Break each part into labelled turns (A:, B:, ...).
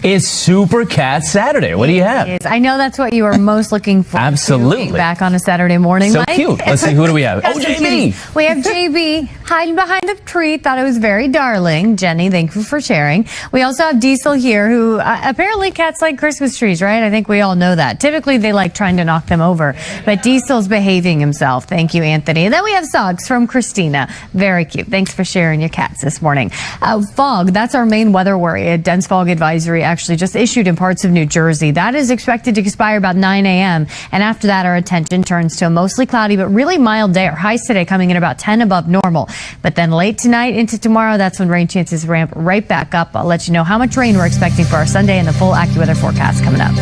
A: It's Supercast Saturday. What do you have?
B: I know that's what you are most looking for.
A: Absolutely.
B: Back on a Saturday morning,
A: so
B: Mike.
A: Cute. Let's see, who do we have? Oh, JB.
B: We have JB hiding behind the tree. Thought it was very darling. Jenny, thank you for sharing. We also have Diesel here, who apparently cats like Christmas trees, right? I think we all know that. Typically, they like trying to knock them over, but Diesel's behaving himself. Thank you, Anthony. And then we have Socks from Christina. Very cute. Thanks for sharing your cats this morning. Fog, that's our main weather worry. A dense fog advisory actually just issued in parts of New Jersey. That is expected to expire about 9 a.m. And after that, our attention turns to a mostly cloudy but really mild day. Our highs today coming in about 10 above normal. But then late tonight into tomorrow, that's when rain chances ramp right back up. I'll let you know how much rain we're expecting for our Sunday and the full AccuWeather forecast coming up.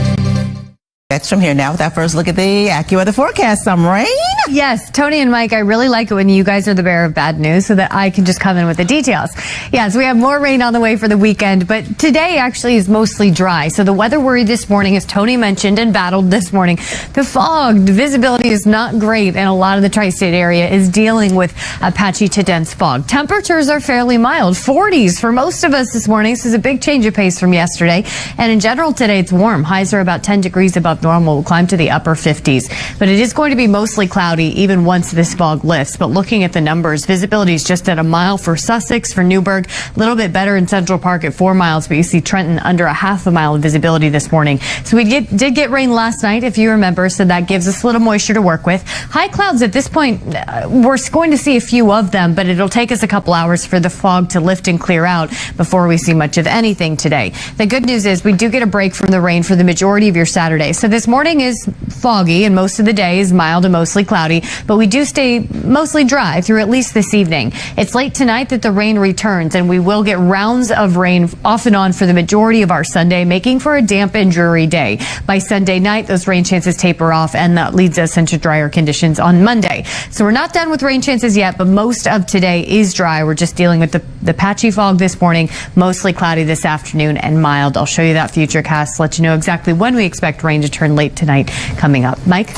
C: Beckstrom here now with our first look at the AccuWeather forecast. Some rain?
B: Yes, Tony and Mike, I really like it when you guys are the bearer of bad news so that I can just come in with the details. Yes, we have more rain on the way for the weekend, but today actually is mostly dry. So the weather worry this morning, as Tony mentioned and battled this morning, the fog, the visibility is not great, and a lot of the tri-state area is dealing with patchy to dense fog. Temperatures are fairly mild, 40s for most of us this morning. This is a big change of pace from yesterday. And in general today, it's warm. Highs are about 10 degrees above normal. Will climb to the upper 50s, but it is going to be mostly cloudy even once this fog lifts. But looking at the numbers, visibility is just at a mile for Sussex, for Newburgh, a little bit better in Central Park at 4 miles, but you see Trenton under a half a mile of visibility this morning. So we did get rain last night, if you remember, so that gives us a little moisture to work with. High clouds at this point, we're going to see a few of them, but it'll take us a couple hours for the fog to lift and clear out before we see much of anything today. The good news is we do get a break from the rain for the majority of your Saturday. So this morning is foggy and most of the day is mild and mostly cloudy, but we do stay mostly dry through at least this evening. It's late tonight that the rain returns, and we will get rounds of rain off and on for the majority of our Sunday, making for a damp and dreary day. By Sunday night, those rain chances taper off, and that leads us into drier conditions on Monday. So we're not done with rain chances yet, but most of today is dry. We're just dealing with the patchy fog this morning, mostly cloudy this afternoon, and mild. I'll show you that Futurecast, let you know exactly when we expect rain to turn late tonight coming up. Mike?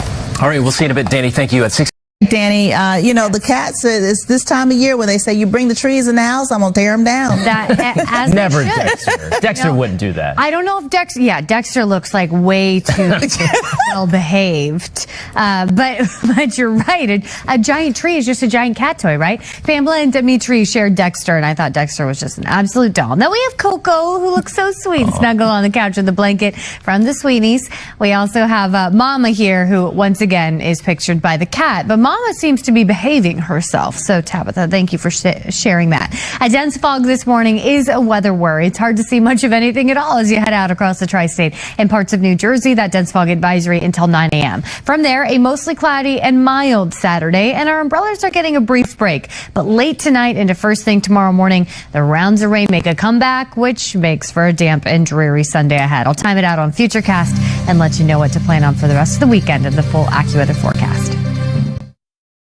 A: All right, we'll see you in a bit. Danny, thank you. At 6.
C: Danny, you know, the cats, it's this time of year when they say you bring the trees in the house, I'm going to tear them down.
B: As
A: Never Dexter. Dexter wouldn't do that.
B: I don't know if Dexter looks like way too well behaved. But you're right. A giant tree is just a giant cat toy, right? Pamela and Dimitri shared Dexter, and I thought Dexter was just an absolute doll. Now we have Coco, who looks so sweet, snuggle on the couch with a blanket from the Sweeties. We also have Mama here, who once again is pictured by the cat. But Mama seems to be behaving herself. So Tabitha, thank you for sharing that. A dense fog this morning is a weather worry. It's hard to see much of anything at all as you head out across the tri-state. In parts of New Jersey, that dense fog advisory until 9 a.m. From there, a mostly cloudy and mild Saturday, and our umbrellas are getting a brief break. But late tonight into first thing tomorrow morning, the rounds of rain make a comeback, which makes for a damp and dreary Sunday ahead. I'll time it out on Futurecast and let you know what to plan on for the rest of the weekend in the full AccuWeather forecast.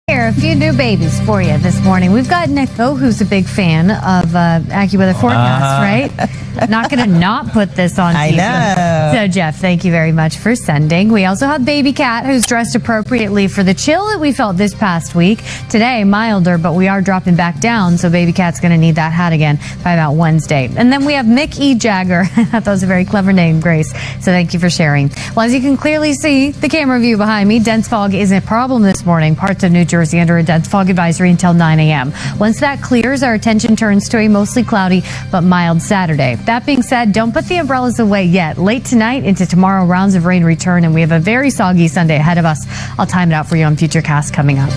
B: Here, a few new babies for you this morning. We've got Nico, who's a big fan of AccuWeather forecast, right? Not going to not put this on
C: I know.
B: So, Jeff, thank you very much for sending. We also have Baby Cat, who's dressed appropriately for the chill that we felt this past week. Today, milder, but we are dropping back down, so Baby Cat's going to need that hat again by about Wednesday. And then we have Mick E. Jagger. I thought that was a very clever name, Grace. So thank you for sharing. Well, as you can clearly see, the camera view behind me, dense fog is a problem this morning. Parts of New Jersey under a dense fog advisory until 9 a.m. Once that clears, our attention turns to a mostly cloudy but mild Saturday. That being said, don't put the umbrellas away yet. Late tonight into tomorrow, rounds of rain return, and we have a very soggy Sunday ahead of us. I'll time it out for you on Futurecast coming up.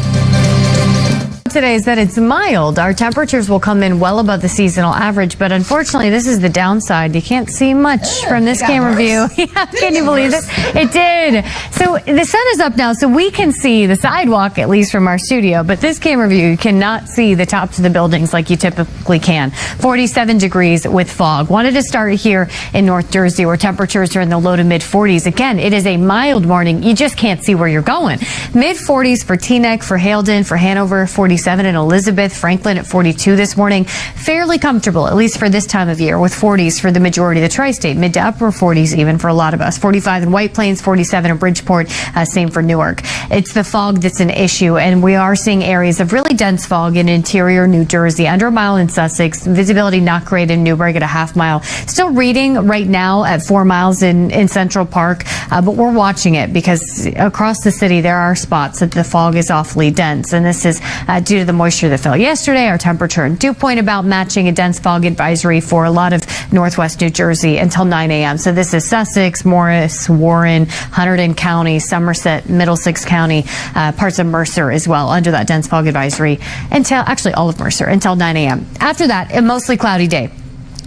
B: Today is that it's mild. Our temperatures will come in well above the seasonal average, but unfortunately, this is the downside. You can't see much from this camera view. Yeah, can you believe it? It did. So the sun is up now, so we can see the sidewalk, at least from our studio, but this camera view, you cannot see the tops of the buildings like you typically can. 47 degrees with fog. Wanted to start here in North Jersey, where temperatures are in the low to mid 40s. Again, it is a mild morning. You just can't see where you're going. Mid 40s for Teaneck, for Haledon, for Hanover, 47 47 in Elizabeth, Franklin at 42 this morning. Fairly comfortable, at least for this time of year, with 40s for the majority of the tri-state, mid to upper 40s even for a lot of us. 45 in White Plains, 47 in Bridgeport, same for Newark. It's the fog that's an issue, and we are seeing areas of really dense fog in interior New Jersey, under a mile in Sussex, visibility not great in Newburgh at a half mile. Still reading right now at 4 miles in Central Park, but we're watching it because across the city there are spots that the fog is awfully dense, and this is due to the moisture that fell yesterday. Our temperature and dew point about matching a dense fog advisory for a lot of northwest New Jersey until 9 a.m. So this is Sussex, Morris, Warren, Hunterdon County, Somerset, Middlesex County, parts of Mercer as well under that dense fog advisory until actually all of Mercer until 9 a.m. After that, a mostly cloudy day.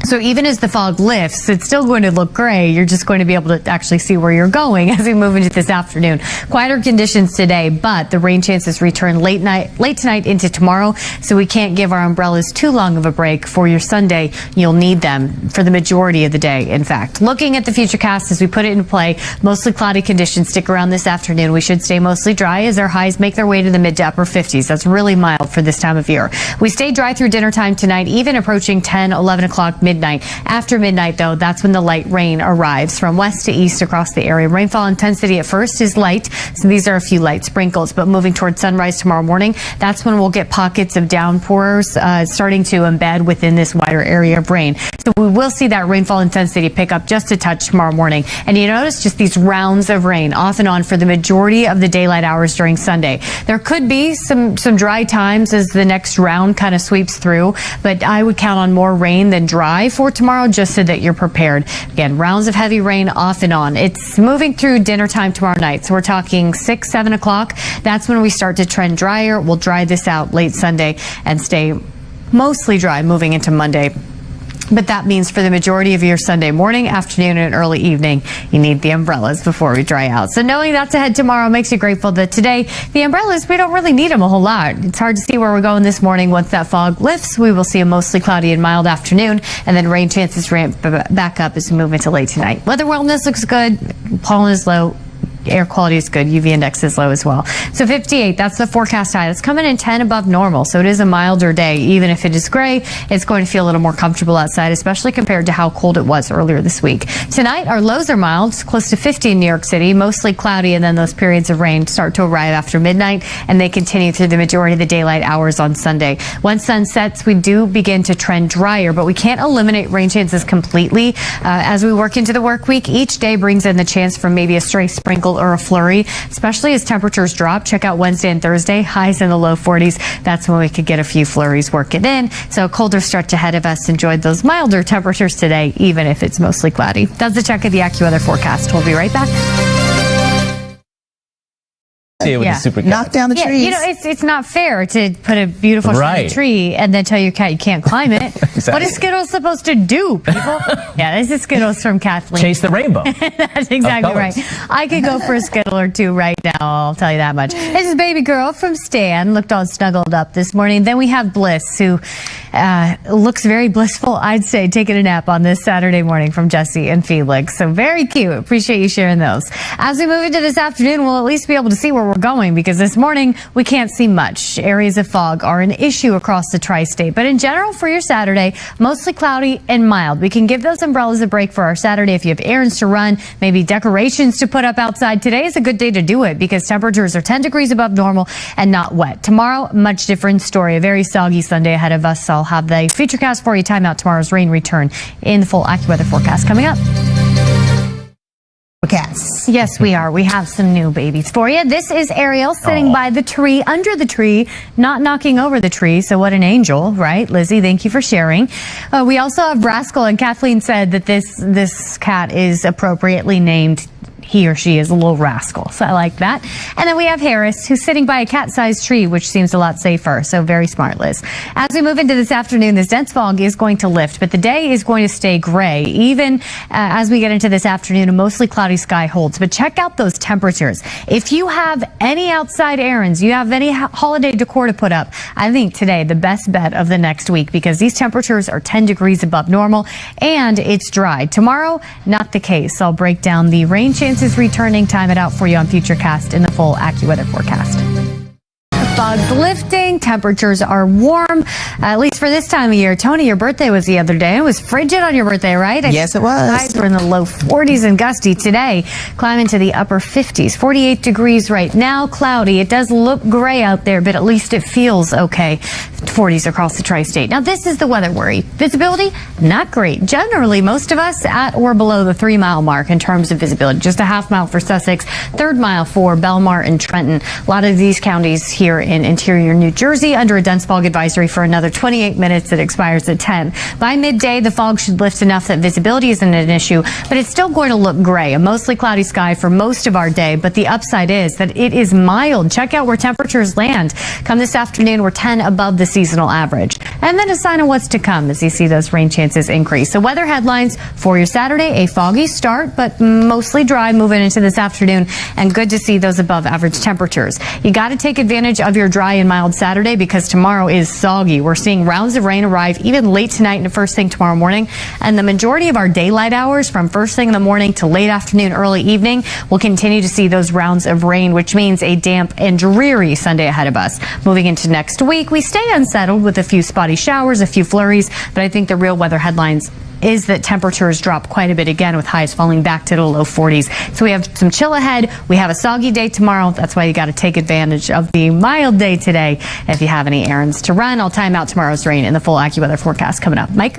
B: So even as the fog lifts, it's still going to look gray. You're just going to be able to actually see where you're going as we move into this afternoon. Quieter conditions today, but the rain chances return late tonight into tomorrow. So we can't give our umbrellas too long of a break for your Sunday. You'll need them for the majority of the day. In fact, looking at the Futurecast as we put it in play, mostly cloudy conditions stick around this afternoon. We should stay mostly dry as our highs make their way to the mid to upper 50s. That's really mild for this time of year. We stay dry through dinner time tonight, even approaching 10, 11 o'clock midnight. After midnight, though, that's when the light rain arrives from west to east across the area. Rainfall intensity at first is light, so these are a few light sprinkles, but moving towards sunrise tomorrow morning, that's when we'll get pockets of downpours starting to embed within this wider area of rain. So we will see that rainfall intensity pick up just a touch tomorrow morning. And you notice just these rounds of rain off and on for the majority of the daylight hours during Sunday. There could be some dry times as the next round kind of sweeps through, but I would count on more rain than dry for tomorrow just so that you're prepared. Again, rounds of heavy rain off and on. It's moving through dinner time tomorrow night. So we're talking 6, 7 o'clock. That's when we start to trend drier. We'll dry this out late Sunday and stay mostly dry moving into Monday. But that means for the majority of your Sunday morning, afternoon, and early evening, you need the umbrellas before we dry out. So knowing that's ahead tomorrow makes you grateful that today, the umbrellas, we don't really need them a whole lot. It's hard to see where we're going this morning. Once that fog lifts, we will see a mostly cloudy and mild afternoon, and then rain chances ramp back up as we move into late tonight. Weather wellness looks good. Pollen is low. Air quality is good. UV index is low as well. So 58, that's the forecast high. That's coming in 10 above normal. So it is a milder day. Even if it is gray, it's going to feel a little more comfortable outside, especially compared to how cold it was earlier this week. Tonight, our lows are mild, close to 50 in New York City, mostly cloudy, and then those periods of rain start to arrive after midnight, and they continue through the majority of the daylight hours on Sunday. Once sun sets, we do begin to trend drier, but we can't eliminate rain chances completely. As we work into the work week, each day brings in the chance for maybe a stray sprinkle or a flurry, especially as temperatures drop. Check out Wednesday and Thursday, highs in the low 40s. That's when we could get a few flurries working in. So a colder stretch ahead of us. Enjoyed those milder temperatures today, even if it's mostly cloudy. That's a check of the AccuWeather forecast. We'll be right back.
A: See it with the super cat.
C: Knock down the trees.
B: You know, it's not fair to put a beautiful shiny tree and then tell your cat you can't climb it.
A: Exactly.
B: What is Skittles supposed to do, people? Yeah, this is Skittles from Kathleen.
A: Chase the rainbow.
B: That's exactly right. I could go for a Skittle or two right now, I'll tell you that much. This is baby girl from Stan, looked all snuggled up this morning. Then we have Bliss, who looks very blissful, I'd say, taking a nap on this Saturday morning from Jesse and Felix. So very cute. Appreciate you sharing those. As we move into this afternoon, we'll at least be able to see where we're going, because this morning we can't see much. Areas of fog are an issue across the tri-state, but in general for your Saturday, mostly cloudy and mild. We can give those umbrellas a break for our Saturday. If you have errands to run, maybe decorations to put up outside, today is a good day to do it because temperatures are 10 degrees above normal and not wet. Tomorrow, much different story. A very soggy Sunday ahead of us. I'll have the Futurecast for you. Timeout tomorrow's rain return in the full AccuWeather forecast coming up.
C: Cats.
B: Yes, we are. We have some new babies for you. This is Ariel sitting by the tree, under the tree, not knocking over the tree. So what an angel, right? Lizzie, thank you for sharing. We also have Rascal, and Kathleen said that this cat is appropriately named. He or she is a little rascal, so I like that. And then we have Harris, who's sitting by a cat-sized tree, which seems a lot safer, so very smart, Liz. As we move into this afternoon, this dense fog is going to lift, but the day is going to stay gray, even as we get into this afternoon, a mostly cloudy sky holds. But check out those temperatures. If you have any outside errands, you have any holiday decor to put up, I think today the best bet of the next week, because these temperatures are 10 degrees above normal, and it's dry. Tomorrow, not the case. I'll break down the rain chances returning, time it out for you on Futurecast in the full AccuWeather forecast. fog's lifting. Temperatures are warm, at least for this time of year. Tony, your birthday was the other day. It was frigid on your birthday, right?
C: Yes, it was.
B: Highs were in the low 40s and gusty today, climbing to the upper 50s. 48 degrees right now, cloudy. It does look gray out there, but at least it feels okay. 40s across the tri-state. Now, this is the weather worry. Visibility, not great. Generally, most of us at or below the 3-mile mark in terms of visibility. Just a half mile for Sussex, 3rd mile for Belmar and Trenton. A lot of these counties here in interior New Jersey under a dense fog advisory for another 28 minutes that expires at 10. By midday, the fog should lift enough that visibility isn't an issue, but it's still going to look gray. A mostly cloudy sky for most of our day, but the upside is that it is mild. Check out where temperatures land. Come this afternoon, we're 10 above the seasonal average. And then a sign of what's to come as you see those rain chances increase. So weather headlines for your Saturday, a foggy start, but mostly dry moving into this afternoon, and good to see those above average temperatures. You got to take advantage of your dry and mild Saturday because tomorrow is soggy. We're seeing rounds of rain arrive even late tonight and first thing tomorrow morning, and the majority of our daylight hours from first thing in the morning to late afternoon, early evening, we'll continue to see those rounds of rain, which means a damp and dreary Sunday ahead of us. Moving into next week, we stay unsettled with a few spotty showers, a few flurries, but I think the real weather headlines is that temperatures drop quite a bit again with highs falling back to the low 40s. So we have some chill ahead. We have a soggy day tomorrow. That's why you got to take advantage of the mild day today if you have any errands to run. I'll time out tomorrow's rain in the full AccuWeather forecast coming up. Mike?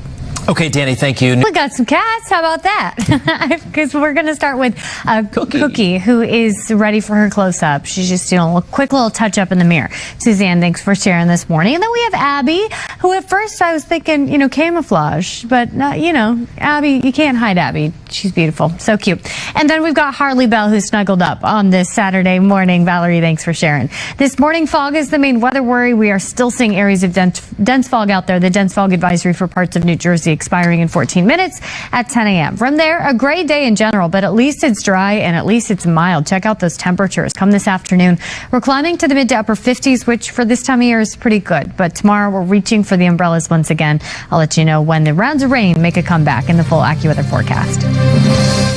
A: Okay, Dani, thank you.
B: We got some cats. How about that? Because we're going to start with Cookie, who is ready for her close-up. She's just doing a quick little touch-up in the mirror. Suzanne, thanks for sharing this morning. And then we have Abby, who at first I was thinking, camouflage. But, Abby, you can't hide Abby. She's beautiful. So cute. And then we've got Harley Bell, who snuggled up on this Saturday morning. Valerie, thanks for sharing. This morning, fog is the main weather worry. We are still seeing areas of dense fog out there. The dense fog advisory for parts of New Jersey expiring in 14 minutes at 10 a.m. From there, a gray day in general, but at least it's dry and at least it's mild. Check out those temperatures. Come this afternoon, we're climbing to the mid to upper 50s, which for this time of year is pretty good. But tomorrow, we're reaching for the umbrellas once again. I'll let you know when the rounds of rain make a comeback in the full AccuWeather forecast.